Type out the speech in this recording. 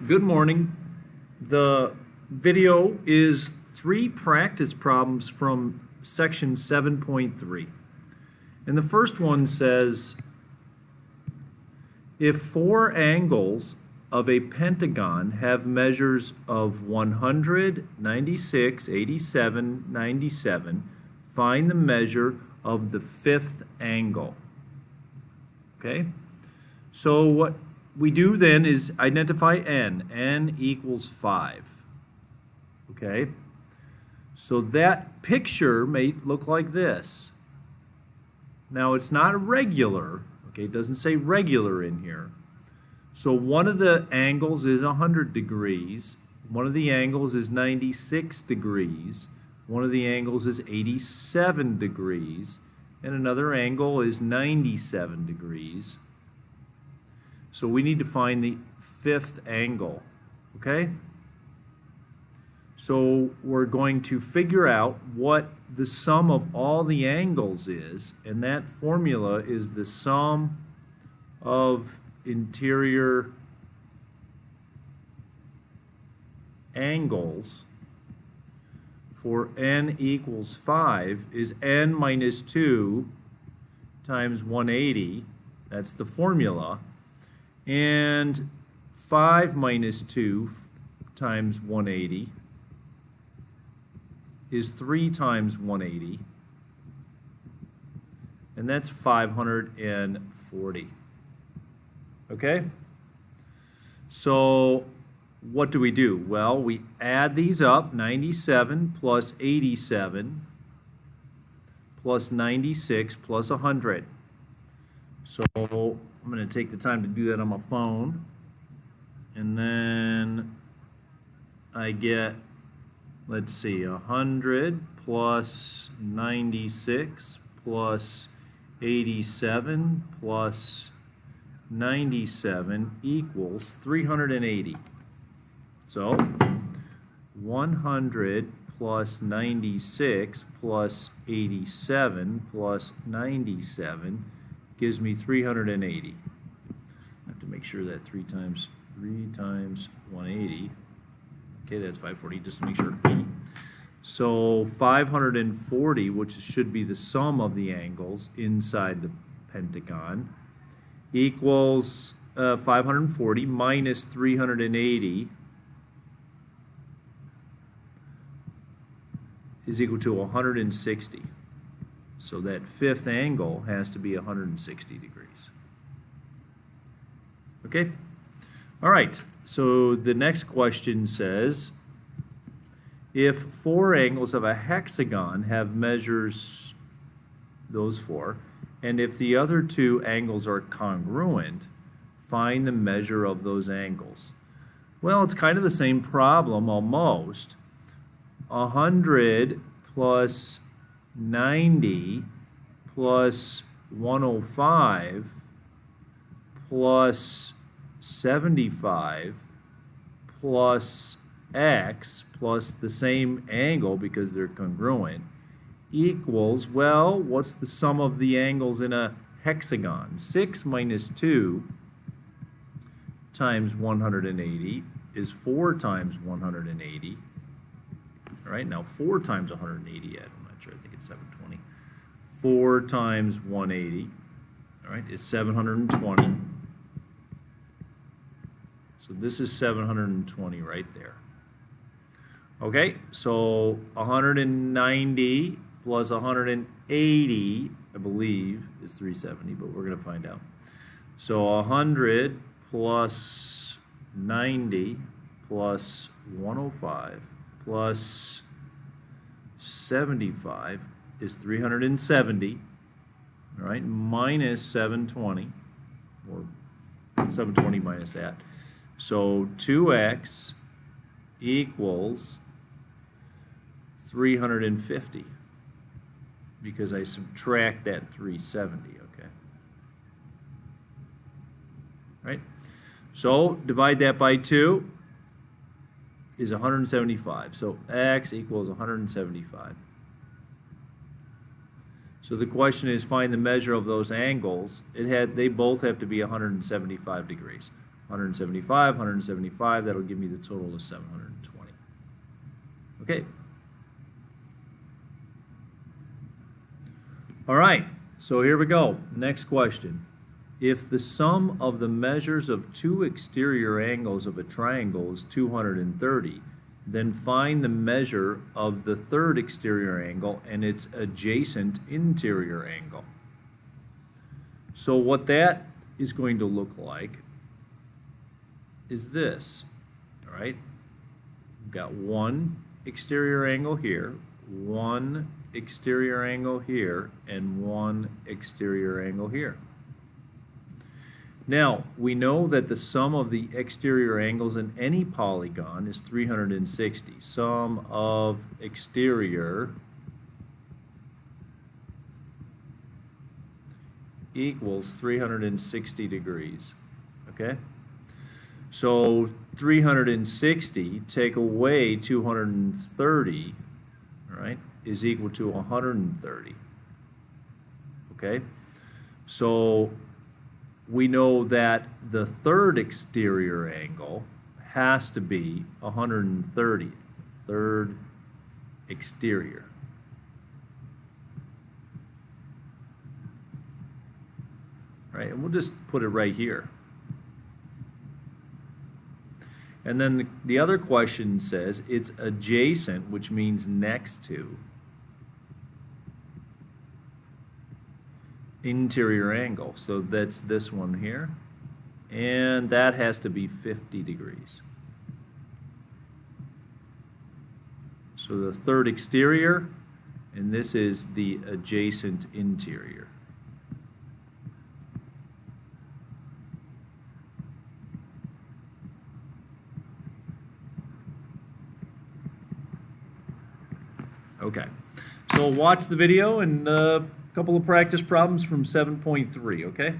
Good morning. The video is 3 practice problems from section 7.3. And the first one says, if 4 angles of a pentagon have measures of 100, 96, 87, 97, find the measure of the 5th angle. Okay? So what we do then is identify n. n equals 5. Okay? So that picture may look like this. Now it's not regular. Okay, it doesn't say regular in here. So one of the angles is 100 degrees. One of the angles is 96 degrees. One of the angles is 87 degrees. And another angle is 97 degrees. So we need to find the 5th angle, okay? So we're going to figure out what the sum of all the angles is, and that formula is the sum of interior angles for n equals 5 is n minus 2 times 180. That's the formula. And 5 minus 2 times 180 is 3 times 180. And that's 540. Okay? So what do we do? Well, we add these up, 97 plus 87 plus 96 plus 100. So I'm going to take the time to do that on my phone. And then I get, let's see, 100 plus 96 plus 87 plus 97 equals 380. So 100 plus 96 plus 87 plus 97 gives me 380. I have to make sure that 3 times 180. Okay, that's 540, just to make sure. So 540, which should be the sum of the angles inside the pentagon, equals 540 minus 380 is equal to 160. So that 5th angle has to be 160 degrees. Okay? All right. So the next question says, if 4 angles of a hexagon have measures, those 4, and if the other 2 angles are congruent, find the measure of those angles. Well, it's kind of the same problem almost. 100 plus 90 plus 105 plus 75 plus x plus the same angle because they're congruent equals, well, what's the sum of the angles in a hexagon? 6 minus 2 times 180 is 4 times 180. All right, now 4 times 180, I'm not sure, I think it's 720. 4 times 180, all right, is 720. So this is 720 right there. Okay, so 190 plus 180, I believe, is 370, but we're going to find out. So 100 plus 90 plus 105 plus 75 is 370, all right, minus 720, or 720 minus that. So 2x equals 350 because I subtract that 370, okay? All right, so divide that by 2 is 175. So x equals 175. So the question is, find the measure of those angles. They both have to be 175 degrees. 175, 175, that'll give me the total of 720. Okay. All right, so here we go. Next question. If the sum of the measures of two exterior angles of a triangle is 230, then find the measure of the third exterior angle and its adjacent interior angle. So what that is going to look like is this, all right? We've got one exterior angle here, one exterior angle here, and one exterior angle here. Now, we know that the sum of the exterior angles in any polygon is 360. Sum of exterior equals 360 degrees, okay? So 360 take away 230, all right, is equal to 130, okay? So we know that the third exterior angle has to be 130, third exterior. Right, and we'll just put it right here. And then the other question says it's adjacent, which means next to interior angle. So that's this one here. And that has to be 50 degrees. So the third exterior, and this is the adjacent interior. Okay, so watch the video and a couple of practice problems from 7.3, okay?